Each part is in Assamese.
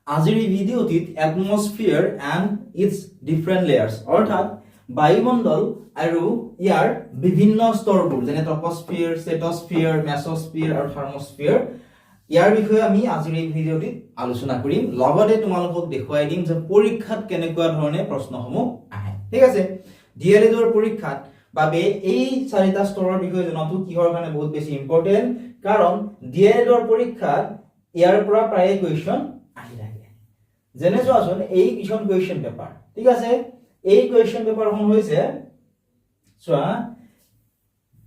আজিৰ এই ভিডিঅ'টিত এটমস্ফিয়াৰ এণ্ড ইটস ডিফাৰেণ্ট লেয়াৰ্ছ অৰ্থাৎ বায়ুমণ্ডল আৰু ইয়াৰ বিভিন্ন স্তৰবোৰ যেনে ট্ৰপস্ফিয়াৰ, ষ্ট্ৰেটোস্ফিয়াৰ, মেছস্ফিয়াৰ আৰু থাৰ্মস্ফিয়াৰ ইয়াৰ বিষয়ে আমি আজিৰ এই ভিডিঅ'টিত আলোচনা কৰিম। লগতে তোমালোকক দেখুৱাই দিম যে পৰীক্ষাত কেনেকুৱা ধৰণে প্ৰশ্নসমূহ আহে। ঠিক আছে, ডিএলএডৰ পৰীক্ষাত বাবে এই চাৰিটা স্তৰৰ বিষয়ে জনাটো কিহৰ কাৰণে বহুত বেছি ইম্পৰ্টেণ্ট, কাৰণ ডিএলএডৰ পৰীক্ষাত ইয়াৰ পৰা প্ৰায় কুৱেশ্যন আহি থাকে। যেনে চোৱাচোন এই কিখন কুৱেশ্যন পেপাৰ, ঠিক আছে, এই কুৱেশ্যন পেপাৰখন হৈছে চোৱা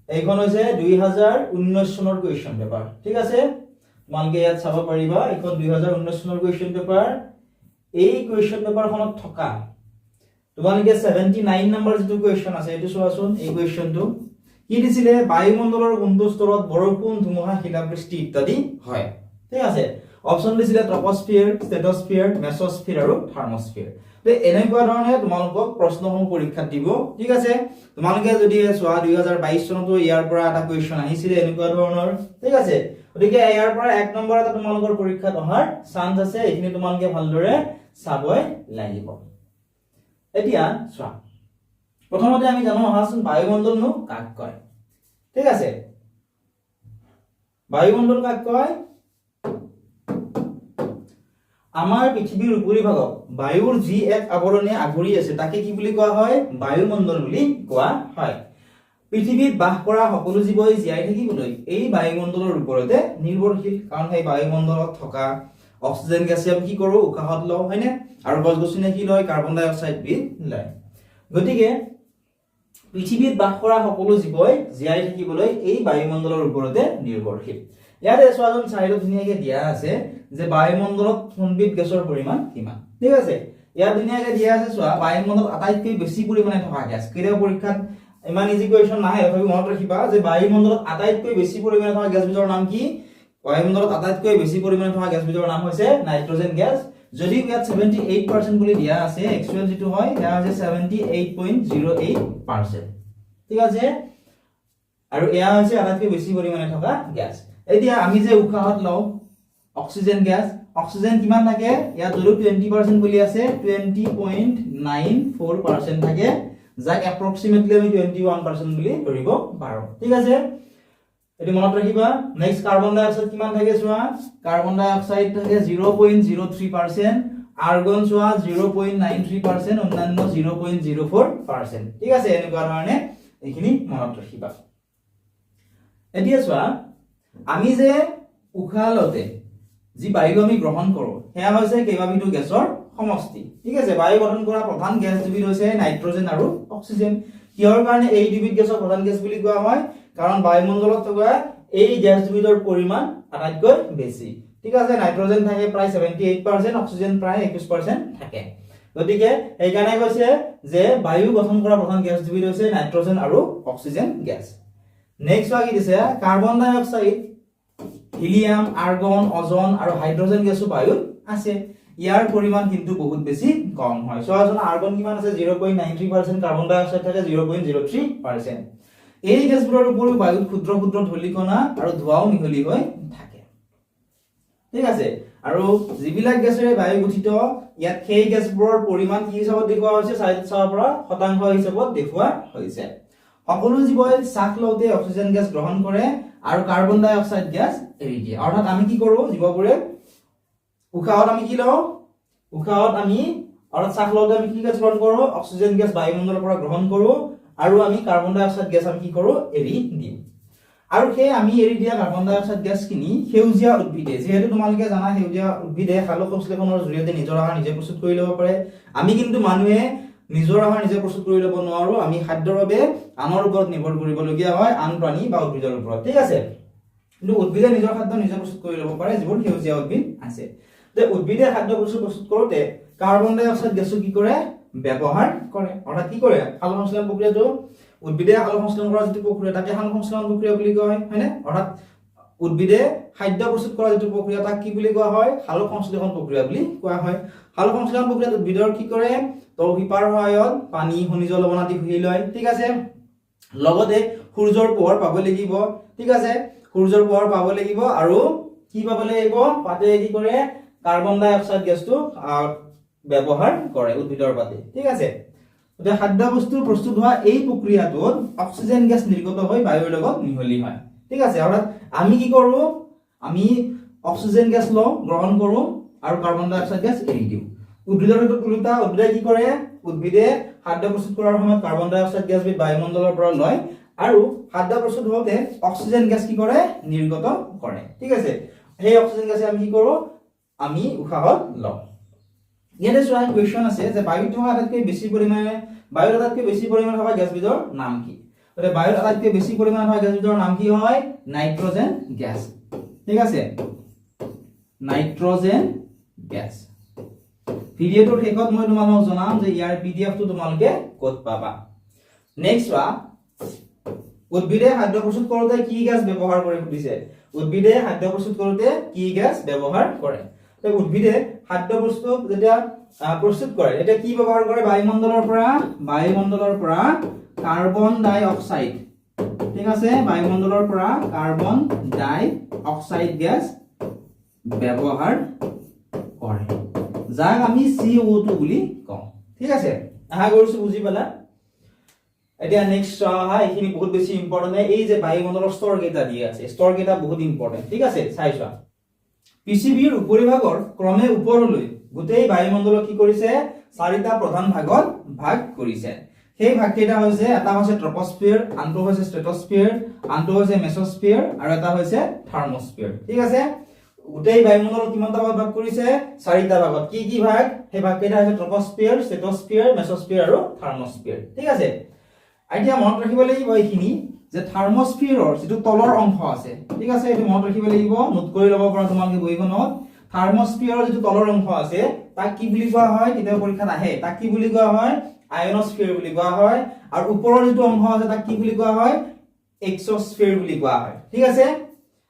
এইখন হৈছে 2019 চনৰ কুৱেশ্যন পেপাৰ। ঠিক আছে, তোমালোকে ইয়াত চাব পাৰিবা এইখন 2019 চনৰ কুৱেশ্যন পেপাৰ। এই কুৱেশ্যন পেপাৰখনত থকা তোমালোকে 79 নম্বৰ যেটো কুৱেশ্যন আছে এইটো চোৱাচোন। এই কুৱেশ্যনটো কি দিছিলে, বায়ুমণ্ডলৰ কোনটো স্তৰত বৰষুণ, ধুমুহা, শিলাবৃষ্টি ইত্যাদি হয়। ঠিক আছে, অপচন দিছিলে ট্ৰপস্ফিয়াৰ, ষ্ট্ৰেটোস্ফিয়াৰ, মেছস্ফিয়াৰ আৰু থাৰ্মস্ফিয়াৰ। তো এনেকুৱা ধৰণে তোমালোকক প্ৰশ্নসমূহ পৰীক্ষাত দিব। ঠিক আছে, তোমালোকে যদি চোৱা 2022 চনতো ইয়াৰ পৰা এটা কুৱেশ্যন আহিছিলে এনেকুৱা ধৰণৰ। ঠিক আছে, গতিকে ইয়াৰ পৰা এক নম্বৰ এটা তোমালোকৰ পৰীক্ষাত অহাৰ চান্স আছে। এইখিনি তোমালোকে ভালদৰে চাবই লাগিব। এতিয়া চোৱা, প্ৰথমতে আমি জানো আহাচোন বায়ুমণ্ডলনো কাক কয়। ঠিক আছে, বায়ুমণ্ডল কাক কয়? আমাৰ পৃথিৱীৰ উপৰিভাগক বায়ুৰ যি এক আৱৰণে আগুৰি আছে তাকে কি বুলি কোৱা হয়? বায়ুমণ্ডল বুলি কোৱা হয়। পৃথিৱীত বাস কৰা সকলো জীৱই জীয়াই থাকিবলৈ এই বায়ুমণ্ডলৰ ওপৰতে নিৰ্ভৰশীল, কাৰণ সেই বায়ুমণ্ডলত থকা অক্সিজেন গেছে আমি কি কৰো, উশাহত লওঁ, হয়নে? আৰু গছ গছনিয়ে কি লয়, কাৰ্বন ডাই অক্সাইড লয়। গতিকে পৃথিৱীত বাস কৰা সকলো জীৱই জীয়াই থাকিবলৈ এই বায়ুমণ্ডলৰ ওপৰতে নিৰ্ভৰশীল। ইয়াতে চোৱাচোন চাইডত ধুনীয়াকে দিয়া আছে যে বায়ুমণ্ডলত সম্বিত গেছৰ পৰিমাণ কিমান। ঠিক আছে, ইয়াত ধুনীয়াকে দিয়া আছে চোৱা বায়ুমণ্ডলত আটাইতকৈ বেছি পৰিমাণে থকা গেছ। কেতিয়াবা পৰীক্ষাত ইমান ইজি কুৱেশ্যন নাহে, তথাপি মনত ৰাখিবা যে বায়ুমণ্ডলত আটাইতকৈ বেছি পৰিমাণে থকা গেছবিধৰ নাম কি? বায়ুমণ্ডলত আটাইতকৈ বেছি পৰিমাণে থকা গেছবিধৰ নাম হৈছে নাইট্ৰজেন গেছ। যদি ইয়াত 78% বুলি দিয়া আছে, একচুৱেল যেটো হয় এটা হৈছে 78.08%। ঠিক আছে, আৰু এয়া হৈছে আটাইতকৈ বেছি পৰিমাণে থকা গেছ। এতিয়া আমি যে উশাহত লওঁ অক্সিজেন গেছ, অক্সিজেন কিমান থাকে? ইয়াত যদি 20% বুলি আছে 20.94% থাকে, যাক এপ্ৰক্সিমেটলি আমি 21% বুলি ধৰিব পাৰো। ঠিক আছে, এটো মনত ৰাখিবা। নেক্সট কাৰ্বন ডাই অক্সাইড কিমান থাকে চোৱা, কাৰ্বন ডাই অক্সাইড থাকে 0.03%, আৰ্গন চোৱা 0.93%, অন্যান্য 0.04%। ঠিক আছে, এনেকুৱা ধৰণে এইখিনি মনত ৰাখিবা। এতিয়া চোৱা আমি যে উশাহ লওঁতে যি বায়ু আমি গ্ৰহণ কৰো সেয়া হৈছে কেইবাবিধো গেছৰ সমষ্টি। ঠিক আছে, বায়ু গঠন কৰা প্ৰধান গেছ দুবিধ হৈছে নাইট্ৰজেন আৰু অক্সিজেন। কিহৰ কাৰণে এই দুবিধ গেছৰ প্ৰধান গেছ বুলি কোৱা হয়? কাৰণ বায়ুমণ্ডলত থকা এই গেছ দুবিধৰ পৰিমাণ আটাইতকৈ বেছি। ঠিক আছে, নাইট্ৰজেন থাকে প্ৰায় 78%, অক্সিজেন প্ৰায় 21% থাকে। গতিকে এইকাৰণে কৈছে যে বায়ু গঠন কৰা প্ৰধান গেছ দুবিধ হৈছে নাইট্ৰজেন আৰু অক্সিজেন গেছ। নেক্সট কি দিছে, কাৰ্বন ডাই অক্সাইড, হিলিয়াম, আৰ্গন, অজন আৰু হাইড্ৰজেন গেছো বায়ুত আছে। ইয়াৰ পৰিমাণ কিন্তু বহুত বেছি কম হয়। চোৱাচোন আৰ্গন কিমান আছে 0.93%, কাৰ্বন ডাই অক্সাইড থাকে 0.03%। এই গেছবোৰৰ উপৰিও বায়ুত ক্ষুদ্ৰ ক্ষুদ্ৰ ধূলিকণা আৰু ধোঁৱাও মিহলি হৈ থাকে। ঠিক আছে, আৰু যিবিলাক গেছেৰে বায়ু গঠিত ইয়াত সেই গেছবোৰৰ পৰিমাণ কি হিচাপত দেখুওৱা হৈছে? 4% হিচাপত দেখুওৱা হৈছে। সকলো জীৱই শ্বাস লওঁতে অক্সিজেন গেছ গ্ৰহণ কৰে আৰু কাৰ্বন ডাই অক্সাইড গেছ এৰি দিয়ে। অৰ্থাৎ আমি কি কৰো, জীৱবোৰে উশাহত আমি কি লওঁ, উশাহত আমি অৰ্থাৎ শ্বাস লওঁতে আমি কি গেছ গ্ৰহণ কৰো? অক্সিজেন গেছ বায়ুমণ্ডলৰ পৰা গ্ৰহণ কৰো, আৰু আমি কাৰ্বন ডাই অক্সাইড গেছ আমি কি কৰো? এৰি দিওঁ। আৰু সেই আমি এৰি দিয়া কাৰ্বন ডাই অক্সাইড গেছখিনি সেউজীয়া উদ্ভিদে, যিহেতু তোমালোকে জানা সেউজীয়া উদ্ভিদে সালোক সংশ্লেষণৰ জৰিয়তে নিজৰ আহাৰ নিজে প্ৰস্তুত কৰি ল'ব পাৰে। আমি কিন্তু মানুহে নিজৰ আহাৰ নিজে প্ৰস্তুত কৰি ল'ব নোৱাৰো, আমি খাদ্যৰ বাবে আনৰ ওপৰত নিৰ্ভৰ কৰিবলগীয়া হয়, আন প্ৰাণী বা উদ্ভিদৰ ওপৰত। ঠিক আছে, কিন্তু উদ্ভিদে নিজৰ খাদ্য নিজে প্ৰস্তুত কৰি ল'ব পাৰে, যিবোৰ সেউজীয়া উদ্ভিদ আছে। তে উদ্ভিদে খাদ্য প্ৰস্তুত কৰোতে কাৰ্বন ডাই অক্সাইড গেছটো কি কৰে? ব্যৱহাৰ কৰে। অৰ্থাৎ কি কৰে? সালোক সংশ্লেষণ প্ৰক্ৰিয়াটো, উদ্ভিদে সালোক সংশ্লেষণ কৰা যিটো প্ৰক্ৰিয়া তাকে সালোক সংশ্লেষণ প্ৰক্ৰিয়া বুলি কোৱা হয়, হয়নে? অৰ্থাৎ উদ্ভিদে খাদ্য প্ৰস্তুত কৰা যিটো প্ৰক্ৰিয়া তাক কি বুলি কোৱা হয়? সালোক সংশ্লেষণ প্ৰক্ৰিয়া বুলি কোৱা হয়। সালোক সংশ্লেষণ প্ৰক্ৰিয়াত উদ্ভিদৰ কি কৰে? তৌহিপাৰ সহায়ত পানী, খনিজ লৱণ আদি শুহি লয়। ঠিক আছে, লগতে সূৰ্যৰ পোহৰ পাব লাগিব। ঠিক আছে, সূৰ্যৰ পোহৰ পাব লাগিব আৰু কি পাব লাগিব? পাতে কি কৰে? কাৰ্বন ডাই অক্সাইড গেছটো ব্যৱহাৰ কৰে উদ্ভিদৰ পাতে ঠিক আছে গতিকে খাদ্য বস্তু প্ৰস্তুত হোৱা এই প্ৰক্ৰিয়াটোত অক্সিজেন গেছ নিৰ্গত হৈ বায়ুৰ লগত মিহলি হয় ঠিক আছে অৰ্থাৎ আমি কি কৰো আমি অক্সিজেন গেছ লওঁ গ্ৰহণ কৰো আৰু কাৰ্বন ডাই অক্সাইড গেছ এৰি দিওঁ উদ্ভিদৰ ক্ষেত্ৰত উল্টা উদ্ভিদে কি কৰে উদ্ভিদে খাদ্য প্ৰস্তুত কৰাৰ সময়ত কাৰ্বন ডাই অক্সাইড গেছ বায়ুমণ্ডলৰ পৰা লয় আৰু খাদ্য প্ৰস্তুত হওঁতে অক্সিজেন গেছ কি কৰে নিৰ্গত কৰে ঠিক আছে সেই অক্সিজেন গেছ আমি কি কৰো আমি উশাহত লওঁ ইয়াতে চোৱা কোৱেশ্চন আছে যে বায়ুত থকা আটাইতকৈ বেছি পৰিমাণে থকা গেছবিধৰ নাম কি গতিকে বায়ুত আটাইতকৈ বেছি পৰিমাণে থকা গেছবিধৰ নাম কি হয় নাইট্ৰজেন গেছ ঠিক আছে নাইট্ৰজেন গেছ ভিডিঅ'টোৰ শেষত মই তোমালোকক জনাম যে ইয়াৰ পিডিএফটো তোমালোকে ক'ত পাবা নেক্সট চোৱা উদ্ভিদে খাদ্য প্ৰস্তুত কৰোঁতে কি গেছ ব্যৱহাৰ কৰে সুধিছে উদ্ভিদে খাদ্য প্ৰস্তুত কৰোঁতে কি গেছ ব্যৱহাৰ কৰে তো উদ্ভিদে খাদ্য প্ৰস্তুত যেতিয়া প্ৰস্তুত কৰে এটা কি ব্যৱহাৰ কৰে বায়ুমণ্ডলৰ পৰা কাৰ্বন ডাই অক্সাইড ঠিক আছে বায়ুমণ্ডলৰ পৰা কাৰ্বন ডাই অক্সাইড গেছ ব্যৱহাৰ কৰে যাক আমি CO2 বুলি কওঁ ঠিক আছে আশা কৰিছো বুজি পালা এতিয়া নেক্সট হয় এইখিনি বহুত বেছি ইম্পৰ্টেন্ট এই যে বায়ুমণ্ডলৰ স্তৰ কেইটা দিয়া আছে স্তৰ কেইটা বহুত ইম্পৰ্টেন্ট ঠিক আছে চাইছোৱা পৃথিৱীৰ উপৰিভাগৰ ক্ৰমে ওপৰলৈ গোটেই বায়ুমণ্ডলক কি কৰিছে চাৰিটা প্ৰধান ভাগত ভাগ কৰিছে সেই ভাগ কেইটা হৈছে এটা হৈছে ট্ৰপোস্ফিয়াৰ আনটো হৈছে ষ্ট্ৰেটোস্ফিয়াৰ আনটো হৈছে মেসোস্ফিয়াৰ আৰু এটা হৈছে থাৰ্মোস্ফিয়াৰ ঠিক আছে গোটেই বায়ুমণ্ডলক কিমানটা ভাগত ভাগ কৰিছে চাৰিটা ভাগত কি ভাগ সেই ভাগ কেইটা হৈছে ট্ৰপোস্ফিয়াৰ ষ্ট্ৰেটোস্ফিয়াৰ মেসোস্ফিয়াৰ আৰু থাৰ্মোস্ফিয়াৰ ঠিক আছে এতিয়া মনত ৰাখিব লাগিব এইখিনি যে থাৰ্মোস্ফিয়াৰৰ যেটো তলৰ অংশ আছে ঠিক আছে এটো মনত ৰাখিব লাগিব নোট কৰি ল'ব পৰা তোমালোকে বহিখনত থাৰ্মোস্ফিয়াৰৰ যেটো তলৰ অংশ আছে তাক কি বুলি কোৱা হয় কেতিয়াবা পৰীক্ষাত আহে তাক কি বুলি কোৱা হয় আয়নোস্ফিয়াৰ বুলি কোৱা হয় আৰু ওপৰৰ যেটো অংশ আছে তাক কি বুলি কোৱা হয় এক্সোস্ফিয়াৰ বুলি কোৱা হয় ঠিক আছে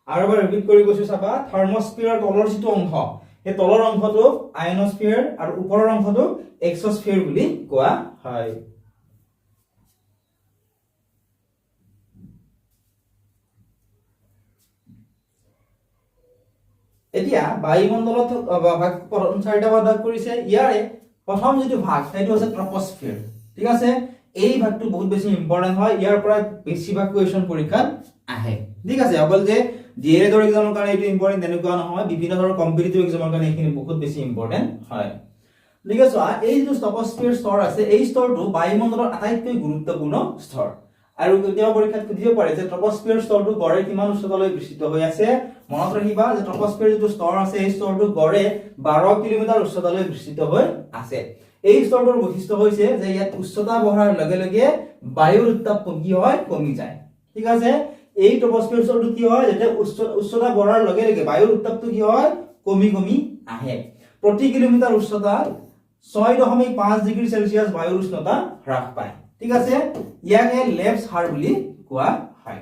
আৰু এবাৰ ৰিপিট কৰি কৈছো চাবা থাৰ্মোস্ফিয়াৰৰ তলৰ যেটো অংশ এই তলৰ অংশটো আয়নোস্ফিয়াৰ আৰু ওপৰৰ অংশটো এক্সোস্ফিয়াৰ বুলি কোৱা হয় এতিয়া বায়ুমণ্ডলত ভাগ চাৰিটা ভাগ কৰিছে ইয়াৰে প্ৰথম যেটো ভাগ সেইটো আছে ট্ৰপোস্ফিয়াৰ ঠিক আছে এই ভাগটো বহুত বেছি ইম্পৰ্টেন্ট হয় ইয়াৰ পৰা বেছিভাগ কোৱেশ্চন পৰীক্ষাত আহে ঠিক আছে অকল যে ডিএলএড ৰ এক্সামৰ কাৰণে এটো ইম্পৰ্টেন্ট তেনেকুৱা নহয় বিভিন্ন ধৰণৰ কম্পিটিটিভ এক্সামৰ কাৰণে এইখিনি বহুত বেছি ইম্পৰ্টেন্ট হয় ঠিক আছে এই যে ট্ৰপোস্ফিয়াৰ স্তৰ আছে এই স্তৰটো বায়ুমণ্ডলৰ আটাইতকৈ গুৰুত্বপূৰ্ণ স্তৰ আৰু কেতিয়াবা পৰীক্ষাত সুধিব পাৰে যে ট্ৰপোস্ফিয়াৰ স্তৰটো গড়ে কিমান উচ্চতালৈ বিস্তৃত হৈ আছে মনত ৰাখিবা যে ট্ৰপোস্ফিয়াৰ যেটো স্তৰ আছে এই স্তৰটো গড়ে 12 কিলোমিটাৰ উচ্চতালৈ বিস্তৃত হৈ আছে এই স্তৰটোৰ বৈশিষ্ট্য হৈছে যে ইয়াত উচ্চতা বঢ়াৰ লগে লগে বায়ুৰ উত্তাপ কি হয় কমি যায় ঠিক আছে এই ট্ৰপোস্ফিয়াৰ স্তৰটো কি হয় যেতিয়া উচ্চতা বঢ়াৰ লগে লগে বায়ুৰ উত্তাপটো কি হয় কমি আহে প্ৰতি কিলোমিটাৰ উচ্চতাত 6.5 ডিগ্ৰী সেলসিয়াস বায়ুৰ উষ্ণতা হ্ৰাস পায় ঠিক আছে ইয়াকে লেপছ হাৰ বুলি কোৱা হয়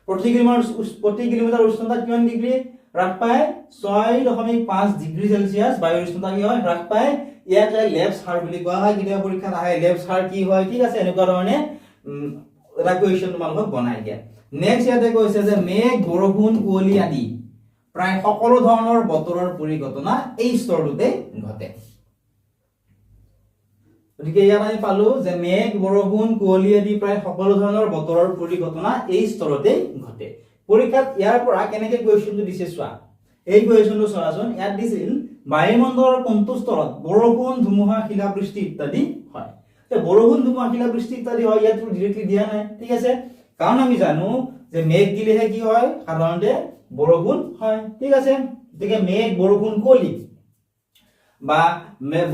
প্ৰতি কিলোমিটাৰ উষ্ণতা কিমান ডিগ্ৰী হ্ৰাস পায় 6.5 ডিগ্ৰী সেলসিয়াস বায়ুৰ উষ্ণতা কি হয় হ্ৰাস পায় ইয়াকে লেপছ হাৰ বুলি কোৱা হয় কেতিয়াবা পৰীক্ষাত আহে লেপছ হাৰ কি হয় ঠিক আছে এনেকুৱা ধৰণে এটা কোৱেশ্চন তোমালোকক বনাই দিয়া নেক্সট ইয়াতে কৈছে যে মেঘ বৰষুণ কুঁৱলী আদি প্ৰায় সকলো ধৰণৰ বতৰৰ পৰিঘটনা এই স্তৰটোতে ঘটে গতিকে ইয়াত আমি পালো যে মেঘ বৰষুণ কুঁৱলী আদি প্ৰায় সকলো ধৰণৰ বতৰৰ পৰিঘটনা এই স্তৰতে ঘটে পৰীক্ষাত ইয়াৰ পৰা কেনেকৈ কোৱেশ্চনটো দিছে চোৱা এই কোৱেশ্চনটো চোৱাচোন ইয়াত দিছিল বায়ুমণ্ডলৰ কোনটো স্তৰত বৰষুণ ধুমুহা শিলাবৃষ্টি ইত্যাদি হয় তে বৰষুণ ধুমুহা শিলাবৃষ্টি ইত্যাদি হয় ইয়াত ডাইৰেক্টলি দিয়া নাই ঠিক আছে কাৰণ আমি জানো যে মেঘ দিলেহে কি হয় সাধাৰণতে বৰষুণ হয় ঠিক আছে গতিকে মেঘ বৰষুণ কুঁৱলী বা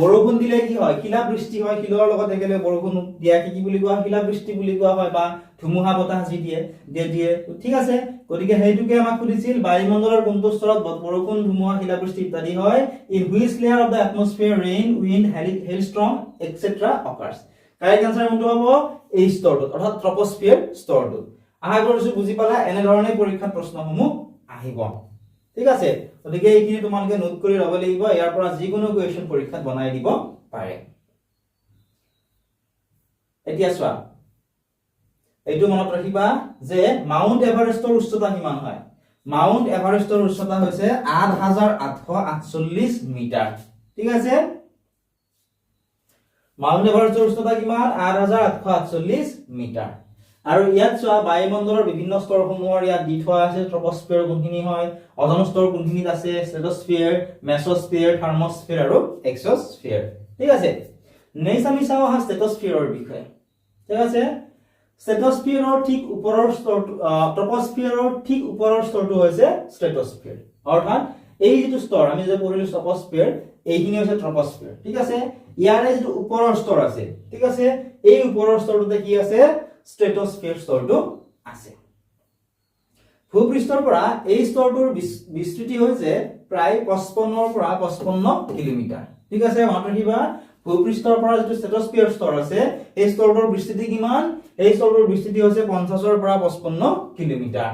বৰষুণ দিলে কি হয় শিলাবৃষ্টি হয় শিলৰ লগত একেলগে বৰষুণ দিয়া কি বুলি কোৱা শিলাবৃষ্টি বুলি কোৱা হয় বা ধুমুহা বতাহ যি দিয়ে ঠিক আছে গতিকে হেইটোকে আমাক সুধিছিল বায়ুমণ্ডলৰ কোনটো স্তৰত বৰষুণ ধুমুহা শিলাবৃষ্টি ইত্যাদি হয় in which layer of the atmosphere rain wind hailstorm etcetera occurs correct answer কোনটো হ'ব এই স্তৰটোত অৰ্থাৎ ট্ৰপোস্ফিয়াৰ স্তৰটোত আশা কৰিছো বুজি পালা এনে ধৰণে পৰীক্ষাত প্ৰশ্নসমূহ আহিব ঠিক আছে গতিকে এইখিনি তোমালোকে নোট কৰি ল'ব লাগিব ইয়াৰ পৰা যিকোনো কোৱেশ্চন পৰীক্ষাত বনাই দিব পাৰে এতিয়া চোৱা এইটো মনত ৰাখিবা যে মাউন্ট এভাৰেষ্টৰ উচ্চতা কিমান হয় মাউন্ট এভাৰেষ্টৰ উচ্চতা হৈছে 8848 মিটাৰ ঠিক আছে মাউন্ট এভাৰেষ্টৰ উচ্চতা কিমান 8848 মিটাৰ আৰু ইয়াত চোৱা বায়ুমণ্ডলৰ বিভিন্ন স্তৰসমূহৰ ইয়াত দি থোৱা আছে ট্ৰপোস্ফিয়াৰ কোনখিনি হয় অজন স্তৰ কোনখিনিত আছে স্ট্ৰেটোস্ফিয়াৰ মেসোস্ফিয়াৰ থাৰ্মোস্ফিয়াৰ আৰু এক্সোস্ফিয়াৰ ঠিক আছে নেক্সট আমি চাও হা স্ট্ৰেটোস্ফিয়াৰৰ বিষয়ে ঠিক আছে স্ট্ৰেটোস্ফিয়াৰৰ ঠিক ওপৰৰ স্তৰটো ট্ৰপোস্ফিয়াৰৰ ঠিক ওপৰৰ স্তৰটো হৈছে স্ট্ৰেটোস্ফিয়াৰ অৰ্থাৎ এই যেটো স্তৰ আমি যে পঢ়িলো ট্ৰপোস্ফিয়াৰ এইখিনি হৈছে ট্ৰপোস্ফিয়াৰ ঠিক আছে ইয়াৰে যেটো ওপৰৰ স্তৰ আছে ঠিক আছে এই ওপৰৰ স্তৰটোতে কি আছে স্ট্ৰেটোস্ফিয়াৰ স্তৰটো আছে ভূপৃষ্ঠৰ পৰা এই স্তৰটোৰ বিস্তৃতি হৈছে প্ৰায় 55 ৰ পৰা 55 কিলোমিটাৰ ঠিক আছে মনত ৰাখিবা ভূপৃষ্ঠৰ পৰা যেটো স্ট্ৰেটোস্ফিয়াৰ স্তৰ আছে এই স্তৰটোৰ বিস্তৃতি কিমান এই স্তৰটোৰ বিস্তৃতি হৈছে 50 ৰ পৰা 55 কিলোমিটাৰ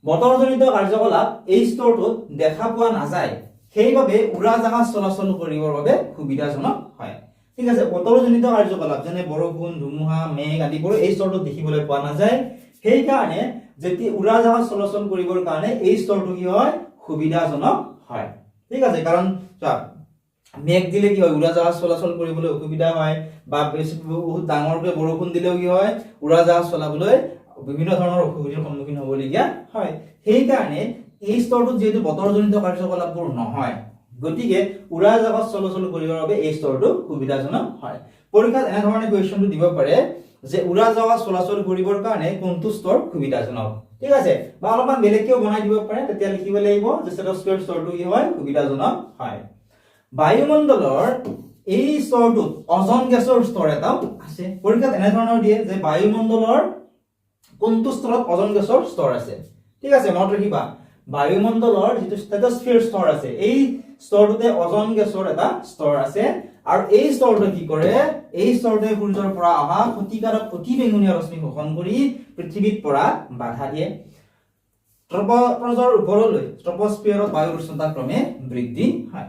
বতৰজনিত কাৰ্যকলাপ এই স্তৰটোত দেখা পোৱা নাযায় সেইভাবে উৰাজাহাজ চলাচল কৰিবৰ বাবে সুবিধাজনক হয় ঠিক আছে বতৰজনিত কাৰ্যকলাপ যেনে বৰষুণ ধুমুহা মেঘ আদিবোৰ এই স্তৰটোত দেখিবলৈ পোৱা নাযায় সেই কাৰণে যেতি উৰাজাহাজ চলাচল কৰিবৰ কাৰণে এই স্তৰটো কি হয় সুবিধাজনক হয় ঠিক আছে কাৰণ মেঘ দিলে কি হয় উৰাজাহাজ চলাচল কৰিবলৈ অসুবিধা হয় বা বহুত ডাঙৰকৈ বৰষুণ দিলেও কি হয় উৰাজাহাজ চলাবলৈ বিভিন্ন ধৰণৰ অসুবিধাৰ সন্মুখীন হ'বলগীয়া হয় সেই কাৰণে এই স্তৰটোত যেহেতু বতৰজনিত কাৰ্যকলাপবোৰ নহয় গতিকে উৰাজাহাজ চলাচল কৰিবৰ বাবে এই স্তৰটো সুবিধাজনক হয় পৰীক্ষাত এনে ধৰণে কোৱেশ্চনটো দিব পাৰে যে উৰাজাহাজ চলাচল কৰিবৰ কাৰণে কোনটো স্তৰ সুবিধাজনক ঠিক আছে বা অলপমান বেলেগকেও বনাই দিব পাৰে তেতিয়া লিখিব লাগিব যে স্ট্ৰেটোস্ফিয়াৰ স্তৰটো কি হয় সুবিধাজনক হয় বায়ুমণ্ডলৰ এই স্তৰটোত অজন গেছৰ স্তৰ এটা আছে পৰীক্ষাত এনে ধৰণৰ দিয়ে যে বায়ুমণ্ডলৰ কোনটো স্তৰত অজন গেছৰ স্তৰ আছে ঠিক আছে মনত ৰাখিবা বায়ুমণ্ডলৰ যেটো স্ট্ৰেটোস্ফিয়াৰ স্তৰ আছে এই স্তৰটোতে অজন গেছৰ এটা স্তৰ আছে আৰু এই স্তৰটো কি কৰে এই স্তৰটোৱে সূৰ্যৰ পৰা অহা ক্ষতিকাৰক অতিবেঙুনীয়া ৰশ্মি শোষণ কৰি পৃথিৱীত পৰা বাধা দিয়ে ট্ৰপোস্ফিয়াৰৰ ওপৰলৈ ট্ৰপোস্ফিয়াৰত বায়ুৰ উষ্ণতা ক্ৰমে বৃদ্ধি হয়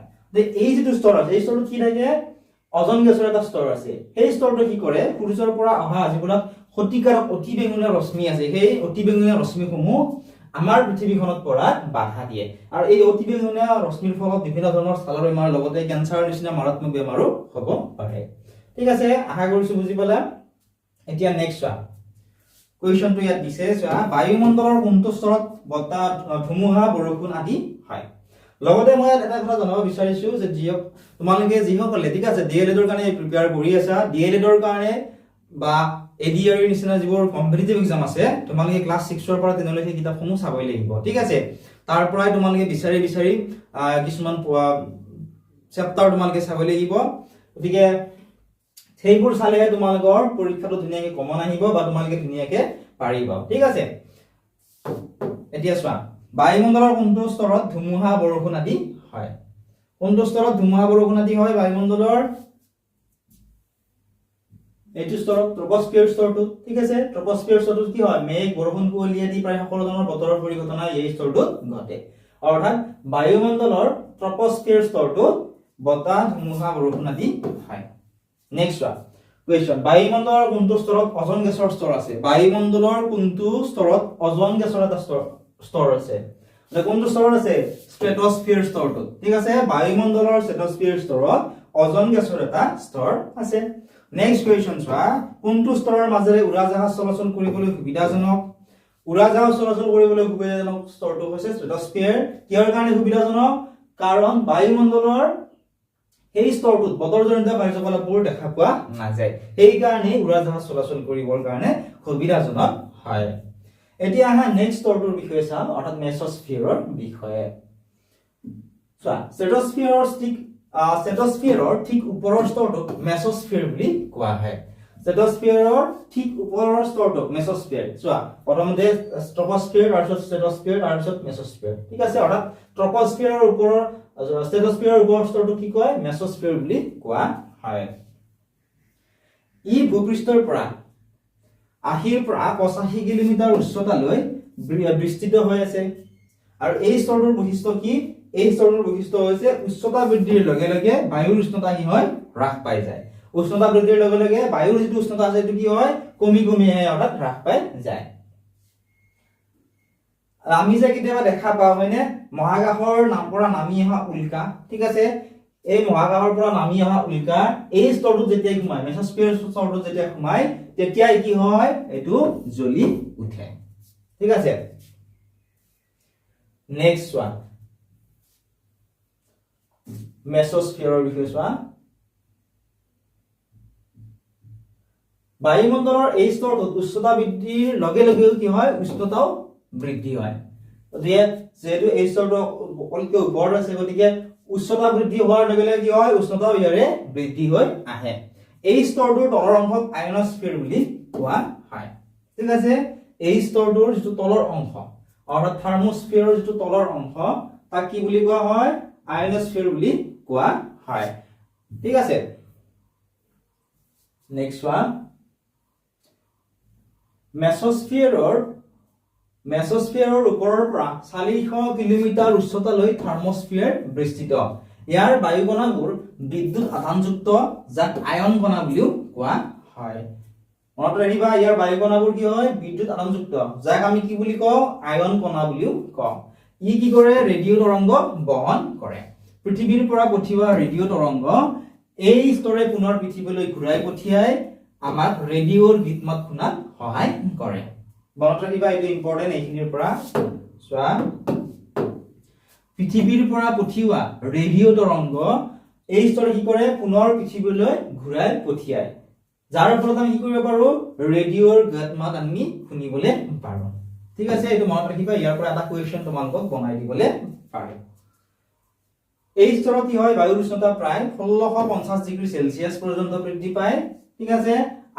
এই যেটো স্তৰ আছে এই স্তৰটো কি থাকে অজন গেছৰ এটা স্তৰ আছে সেই স্তৰটো কি কৰে সূৰ্যৰ পৰা অহা যিবিলাক ক্ষতিকাৰক অতিবেঙুনীয়া ৰশ্মি আছে সেই অতিবেঙুনীয়া ৰশ্মিসমূহ আমাৰ পৃথিৱীখনত পৰা বাধা দিয়ে আৰু এই অতিবেঙুনীয়া ৰশ্মিৰ ফলত বিভিন্ন ধৰণৰ ছালৰ বেমাৰ লগতে কেন্সাৰৰ নিচিনা মাৰাত্মক বেমাৰো হ'ব পাৰে ঠিক আছে আশা কৰিছো বুজি পালা এতিয়া নেক্সট কোৱেশ্চনটো ইয়াত দিছে বায়ুমণ্ডলৰ কোনটো স্তৰত বতাহ ধুমুহা বৰষুণ আদি হয় লগতে মই এটা কথা জানিব বিচাৰিছো যে তোমালোকে যিসকলে ঠিক আছে ডিএলএড ৰ কাৰণে প্ৰিপেয়াৰ কৰি আছা ডিএলএড ৰ কাৰণে বা এডিআৰ এৰ নিচিনা যিবোৰ কম্পিটিটিভ এক্সাম আছে তোমালোকে ক্লাস 6 ৰ পৰা তেনেলৈকে কিতাপসমূহ চাবই লাগিব ঠিক আছে তাৰ পৰাই তোমালোকে বিচাৰি কিছুমান চেপ্টাৰ তোমালোকে চাবই লাগিব গতিকে সেইবোৰ চালে তোমালোকৰ পৰীক্ষাটো ধুনীয়াকৈ কমন আহিব বা তোমালোকে ধুনীয়াকৈ পাৰিবা ঠিক আছে এতিয়া চোৱা বায়ুমণ্ডলৰ কোনটো স্তৰত ধুমুহা বৰষুণ আদি হয় কোনটো স্তৰত ধুমুহা বৰষুণ আদি হয় বায়ুমণ্ডলৰ এইটো স্তৰত ট্ৰপোস্ফিয়াৰ স্তৰটো ঠিক আছে ট্ৰপোস্ফিয়াৰ স্তৰটো কি হয় মেঘ বৰষুণ কুঁৱলী আদি প্ৰায় সকলো ধৰণৰ বতৰৰ পৰিঘটনা এই স্তৰটোত ঘটে অৰ্থাৎ বায়ুমণ্ডলৰ ট্ৰপোস্ফিয়াৰ স্তৰটো বতাহ ধুমুহা বৰষুণ আদি হয় নেক্সট কোৱেশ্চন বায়ুমণ্ডলৰ কোনটো স্তৰত অজন গেছৰ স্তৰ আছে বায়ুমণ্ডলৰ কোনটো স্তৰত অজন গেছৰ এটা স্তৰ আছে কোনটো স্তৰত আছে স্ট্ৰেটোস্ফিয়াৰ স্তৰটো ঠিক আছে বায়ুমণ্ডলৰ স্ট্ৰেটোস্ফিয়াৰ স্তৰত অজন গেছৰ এটা স্তৰ আছে নেক্সট কোৱেশ্চন কোনটো স্তৰৰ মাজেৰে উৰাজাহাজ চলাচল কৰিবলৈ সুবিধাজনক উৰাজাহাজ চলাচল কৰিবলৈ সুবিধাজনক স্তৰটো হৈছে স্ট্ৰেটোস্ফিয়াৰ কিহৰ কাৰণে সুবিধাজনক কাৰণ বায়ুমণ্ডলৰ এই স্তৰটোত বতৰজনিত কাৰ্যকলাপবোৰ দেখা পোৱা নাযায় এই কাৰণে উৰাজাহাজ চলাচল কৰিবৰ কাৰণে সুবিধাজনক হয় এতিয়া আহা নেক্সট স্তৰটোৰ বিষয়ে চাম অৰ্থাৎ মেসোস্ফিয়াৰৰ বিষয়ে চোৱা স্ট্ৰেটোস্ফিয়াৰৰ ঠিক ওপৰৰ স্তৰটোক মেসোস্ফিয়াৰ বুলি কোৱা হয় স্ট্ৰেটোস্ফিয়াৰৰ ঠিক ওপৰৰ স্তৰটোক মেসোস্ফিয়াৰ চোৱা প্ৰথমতে ট্ৰপোস্ফিয়াৰ তাৰপিছত স্ট্ৰেটোস্ফিয়াৰ তাৰপিছত মেসোস্ফিয়াৰ ঠিক আছে অৰ্থাৎ ট্ৰপোস্ফিয়াৰৰ ওপৰৰ স্ট্ৰেটোস্ফিয়াৰৰ ওপৰৰ স্তৰটো কি কয় মেসোস্ফিয়াৰ বুলি কোৱা হয় ই ভূপৃষ্ঠৰ পৰা 80 পৰা 85 কিলোমিটাৰ উচ্চতালৈ বিস্তৃত হৈ আছে আৰু এই স্তৰটোৰ বৈশিষ্ট্য কি এই স্তৰৰ বৈশিষ্ট্য হৈছে উচ্চতা বৃদ্ধিৰ লগে লগে বায়ুৰ উষ্ণতা কি হয় হ্ৰাস পাই যায় উষ্ণতা বৃদ্ধিৰ লগে লগে বায়ুৰ যিটো উষ্ণতা আছে সেইটো কি হয় কমি আহে অৰ্থাৎ হ্ৰাস পাই যায় আমি যে কেতিয়াবা দেখা পাওঁ হয়নে মহাকাশৰ পৰা নামি অহা উল্কা ঠিক আছে এই মহাকাশৰ পৰা নামি অহা উল্কা এই স্তৰটোত যেতিয়া সোমায় মেসোস্ফিয়াৰ স্তৰটোত যেতিয়া সোমায় তেতিয়া কি হয় এটো জ্বলি উঠে ঠিক আছে নেক্সট ওয়ান মেসোস্ফিয়াৰৰ বিষয়ে চোৱা বায়ুমণ্ডলৰ এই স্তৰটোত উষ্ণতা বৃদ্ধিৰ লগে লগে কি হয় উষ্ণতাও বৃদ্ধি হয় গতিকে যেহেতু এই স্তৰটো অকলকে ওপৰত আছে গতিকে উষ্ণতা বৃদ্ধি হোৱাৰ লগে লগে কি হয় উষ্ণতা ইয়াৰে বৃদ্ধি হৈ আহে এই স্তৰটোৰ তলৰ অংশক আয়নোস্ফিয়াৰ বুলি কোৱা হয় ঠিক আছে এই স্তৰটোৰ যেটো তলৰ অংশ অৰ্থাৎ থাৰ্মোস্ফিয়াৰৰ যেটো তলৰ অংশ তাক কি বুলি কোৱা হয় আয়নোস্ফিয়াৰ বুলি কোৱা হয় ঠিক আছে নেক্সট ওয়ান মেসোস্ফিয়াৰৰ ওপৰৰ পৰা 400 কিলোমিটাৰ উচ্চতালৈ থাৰ্মোস্ফিয়াৰ বিস্তৃত ইয়াৰ বায়ু কণাবোৰ বিদ্যুৎ আধানযুক্ত যাক আয়ন কণা বুলিও কোৱা হয় মনত ৰাখিবা ইয়াৰ বায়ু কণাবোৰ কি হয় বিদ্যুৎ আধানযুক্ত যাক আমি কি বুলি কওঁ আয়ন কণা বুলিও কওঁ ই কি কৰে ৰেডিঅ' তৰংগ বহন কৰে পৃথিৱীৰ পৰা পঠিওৱা ৰেডিঅ' তৰংগ এই স্তৰে পুনৰ পৃথিৱীলৈ ঘূৰাই পঠিয়াই আমাক ৰেডিঅ'ৰ গীতমাত শুনাত সহায় কৰে মনত ৰাখিবা এইটো ইম্পৰ্টেন্ট এইখিনিৰ পৰা চোৱা পৃথিৱীৰ পৰা পঠিওৱা ৰেডিঅ' তৰংগ এই স্তৰে কি কৰে পুনৰ পৃথিৱীলৈ ঘূৰাই পঠিয়ায় যাৰ ফলত আমি কি কৰিব পাৰো ৰেডিঅ'ৰ গীতমাত আমি শুনিবলৈ পাৰো ঠিক আছে এইটো মনত ৰাখিবা ইয়াৰ পৰা এটা কোৱেশ্চন তোমালোকক বনাই দিবলৈ পাৰে এই স্তৰত কি হয় বায়ুৰ উষ্ণতা প্ৰায় 1650 ডিগ্ৰী সেলসিয়াস পৰ্যন্ত বৃদ্ধি পায় ঠিক আছে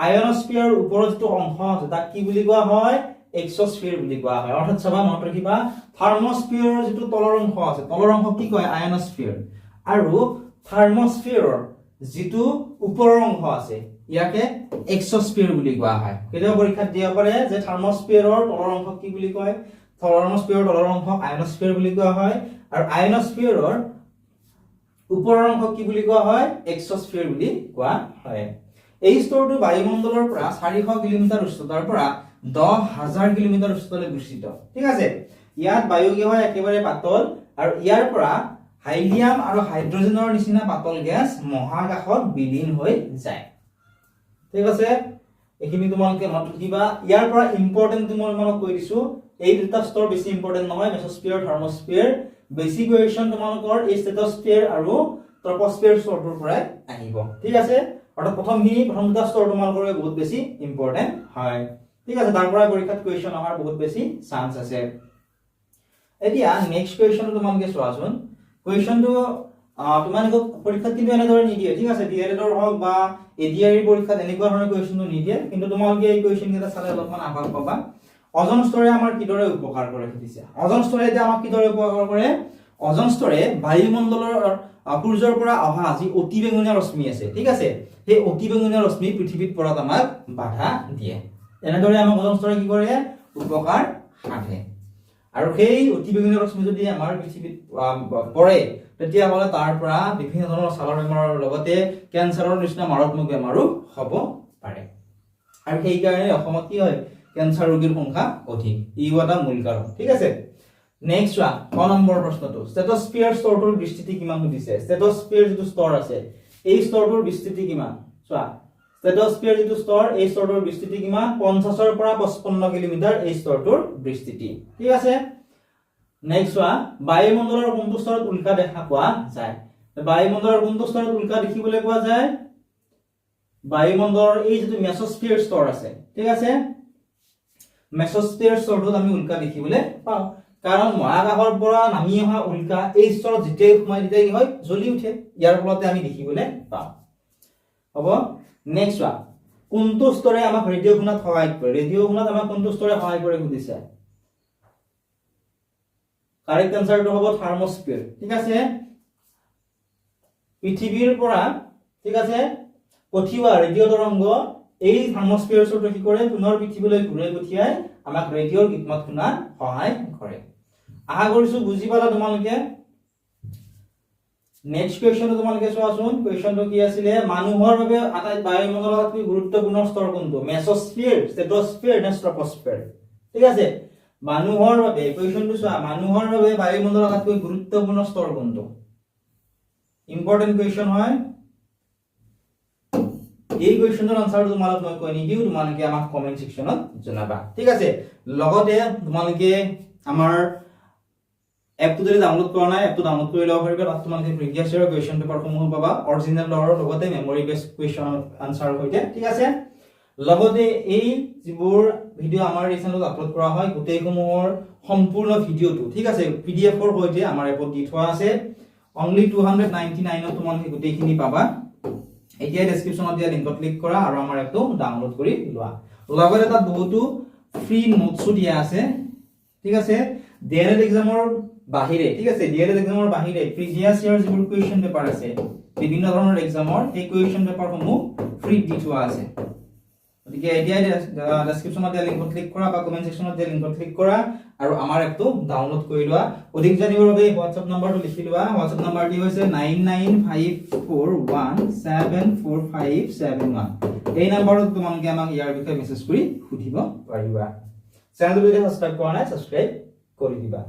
আয়নোস্ফিয়াৰ ওপৰত যেটো অংশ আছে তাক কি বুলি কোৱা হয় এক্সোস্ফিয়াৰ বুলি কোৱা হয় অৰ্থাৎ সবা মনত ৰাখিবা থাৰ্মোস্ফিয়াৰৰ যেটো তলৰ অংশ আছে তলৰ অংশ কি কয় আয়নোস্ফিয়াৰ আৰু থাৰ্মোস্ফিয়াৰৰ যেটো ওপৰৰ অংশ আছে ইয়াকে এক্সোস্ফিয়াৰ বুলি কোৱা হয় কেতিয়াবা পৰীক্ষাত দিয়া পাৰে যে থাৰ্মোস্ফিয়াৰৰ তলৰ অংশ কি বুলি কয় থাৰ্মোস্ফিয়াৰৰ তলৰ অংশ আয়নোস্ফিয়াৰ বুলি কোৱা হয় আৰু আয়নোস্ফিয়াৰৰ ওপৰৰ অংশ কি বুলি কোৱা হয় এক্সোস্ফিয়াৰ বুলি কোৱা হয় এই স্তৰটো বায়ুমণ্ডলৰ পৰা 400 কিলোমিটাৰ উচ্চতাৰ পৰা 10000 কিলোমিটাৰ উচ্চতালৈ বিস্তৃত ঠিক আছে ইয়াত বায়ু কি হয় একেবাৰে পাতল আৰু ইয়াৰ পৰা হাইলিয়াম আৰু হাইড্ৰজেনৰ নিচিনা পাতল গেছ মহাকাশত বিলীন হৈ যায় ঠিক আছে এখিনি তোমালোকে মনত ৰাখিবা ইয়াৰ পৰা ইম্পৰ্টেন্ট তোমালোকক কৈ দিছো এই দুটা স্তৰ বেছি ইম্পৰ্টেন্ট নহয় মেসোস্ফিয়াৰ থাৰ্মোস্ফিয়াৰ বেসিক কোৱেশ্চন তোমালোকৰ এই স্ট্ৰেটোস্ফিয়াৰ আৰু ট্ৰপোস্ফিয়াৰ স্তৰটোৰ পৰা আহিব ঠিক আছে অৰ্থাৎ প্ৰথম দুটা স্তৰ তোমালোকৰ বহুত বেছি ইম্পৰ্টেন্ট হয় ঠিক আছে তাৰ পৰা পৰীক্ষাত কোৱেশ্চন অহাৰ বহুত বেছি চান্স আছে এতিয়া নেক্সট কোৱেশ্চন তোমালোকে চোৱাচোন কোৱেশ্চনটো তোমালোকক পৰীক্ষাত কিন্তু এনেদৰে নিদিয়ে ঠিক আছে ডিএলএডৰ হওক বা এডিআইৰ পৰীক্ষাত এনেকুৱা ধৰণৰ কোৱেশ্চনটো নিদিয়ে কিন্তু তোমালোকে এই কোৱেশ্চন কেইটা চালে অলপমান আভাস পাবা অজন স্তৰে আমাৰ কিদৰে উপকাৰ কৰে সুধিছে অজন স্তৰে এতিয়া আমাক কিদৰে উপকাৰ কৰে অজন স্তৰে বায়ুমণ্ডলৰ সূৰ্যৰ পৰা অহা যি অতি বেঙুনীয়া ৰশ্মি আছে ঠিক আছে সেই অতি বেঙুনীয়া ৰশ্মি পৃথিৱীত পৰাত আমাক বাধা দিয়ে এনেদৰে আমাক অজন স্তৰে কি কৰে উপকাৰ সাধে আৰু সেই অতি বেঙুনীয়া ৰশ্মি যদি আমাৰ পৃথিৱীত পৰে তেতিয়া হলে তাৰ পৰা বিভিন্ন ধৰণৰ ছালৰ বেমাৰৰ লগতে কেন্সাৰৰ নিচিনা মাৰাত্মক বেমাৰো হ'ব পাৰে আৰু সেই কাৰণে অসমত কি হয় কেন্সাৰ ৰোগীৰ সংখ্যা অধিক ইও এটা মূল কাৰণ ঠিক আছে নেক্সট ওয়ান 1 নম্বৰ প্ৰশ্নটো স্ট্ৰেটোস্ফিয়াৰ স্তৰটোৰ বিস্তৃতি কিমান দিছে স্ট্ৰেটোস্ফিয়াৰ যেটো স্তৰ আছে এই স্তৰটোৰ বিস্তৃতি কিমান চোৱা স্ট্ৰেটোস্ফিয়াৰ যেটো স্তৰ এই স্তৰটোৰ বিস্তৃতি কিমান 50 ৰ পৰা 55 কিলোমিটাৰ এই স্তৰটোৰ বিস্তৃতি ঠিক আছে নেক্সট ওয়ান বায়ুমণ্ডলৰ কোনটো স্তৰত উল্কা দেখা পোৱা যায় বায়ুমণ্ডলৰ কোনটো স্তৰত উল্কা দেখিবলৈ পোৱা যায় বায়ুমণ্ডলৰ এই যেটো মেসোস্ফিয়াৰ স্তৰ আছে ঠিক আছে মেসোস্ফিয়াৰ স্তৰটোত আমি উল্কা দেখিবলৈ পাওঁ কাৰণ মহাকাশৰ পৰা নামি অহা উল্কা এই স্তৰত যেতিয়াই সোমাই দিতে কি হয় জ্বলি উঠে ইয়াৰ ফলতে আমি দেখিবলৈ পাওঁ হ'ব নেক্সট ওয়ান কোনটো স্তৰে আমাক ৰেডিঅ' শুনাত সহায় কৰে ৰেডিঅ' শুনাত আমাক কোনটো স্তৰে সহায় কৰে সুধিছে কাৰেক্ট আনসাৰটো হ'ব থাৰ্মোস্ফিয়াৰ ঠিক আছে পৃথিৱীৰ পৰা ঠিক আছে পঠিওৱা ৰেডিঅ' তৰংগ এই থাৰ্মোস্ফিয়াৰ স্তৰটো কি কৰে পুনৰ পৃথিৱীলৈ ঘূৰাই পঠিয়াই আমাক ৰেডিঅ'ৰ গীতমাত শুনাত সহায় কৰে আশা কৰিছো বুজি পালা তোমালোকে নেক্সট কোৱেশ্চন তোমালোকে চোৱাচোন কোৱেশ্চনটো কি আছিল মানুহৰ বাবে আটাইতকৈ বায়ুমণ্ডলত গুৰুত্বপূৰ্ণ স্তৰ কোনটো মেসোস্ফিয়াৰ স্ট্ৰেটোস্ফিয়াৰ নে ট্ৰপোস্ফিয়াৰ ঠিক আছে মানুহৰ বাবে কোৱেশ্চনটো চোৱা মানুহৰ বাবে বায়ুমণ্ডলৰ আটাইতকৈ গুৰুত্বপূৰ্ণ স্তৰ কোনটো ইম্পৰ্টেন্ট কোৱেশ্চন হয় এই কোৱেশ্চনৰ আনসাৰটো তোমালোক মই কৈ নিদিও তোমালোকে আমাক কমেন্ট সেকশনত জনাবা ঠিক আছে লগতে তোমালোকে আমাৰ এপটো যদি ডাউনলোড কৰা নাই এপটো ডাউনলোড কৰি লব পাৰিবা তাত তোমালোকে প্ৰিভিয়াছ ইয়াৰ কোৱেশ্চন পেপাৰ সমূহ পাবা অৰিজিনাল লৰৰ লগতে মেমৰি বেস কোৱেশ্চন আনসাৰ হৈতে ঠিক আছে লগতে এই যিবোৰ ভিডিও আমাৰ এই চেনেলত আপলোড কৰা হয় গোটেইসমূহৰ সম্পূৰ্ণ ভিডিওটো ঠিক আছে পিডিএফ ৰ হৈতে আমাৰ এপত দি থোৱা আছে অনলি 299 ত তোমালোকে গোটেইখিনি পাবা এতিয়া ডেসক্ৰিপচনত দিয়া লিংকত ক্লিক কৰা আৰু আমাৰ এপটো ডাউনলোড কৰি লোৱা লগতে তাত বহুতো ফ্ৰী নোটছও দিয়া আছে ঠিক আছে ডিএলএড এক্সামৰ বাহিৰে ঠিক আছে ডিএলএড এক্সামৰ বাহিৰে প্ৰিভিয়াছ ইয়াৰ যিবোৰ কোৱেশ্চন পেপাৰ আছে বিভিন্ন ধৰণৰ এক্সামৰ এই কোৱেশ্চন পেপাৰ সমূহ ফ্ৰী দি থোৱা আছে গতিকে এতিয়া ডেসক্ৰিপচনত দিয়া লিংকত ক্লিক কৰা বা কমেন্ট সেকশনত দিয়া লিংকত ক্লিক কৰা আৰু আমাৰ এপটো ডাউনলোড কৰি লোৱা অধিক জানিবৰ বাবে WhatsApp নম্বৰটো লিখি লোৱা WhatsApp নম্বৰটি হৈছে 9954174571 এই নম্বৰত তোমালোকে আমাক ইয়াৰ বিষয়ে মেছেজ কৰি সুধিব পাৰিবা চেনেলটো যদি সাবস্ক্ৰাইব কৰা নাই সাবস্ক্ৰাইব কৰি দিবা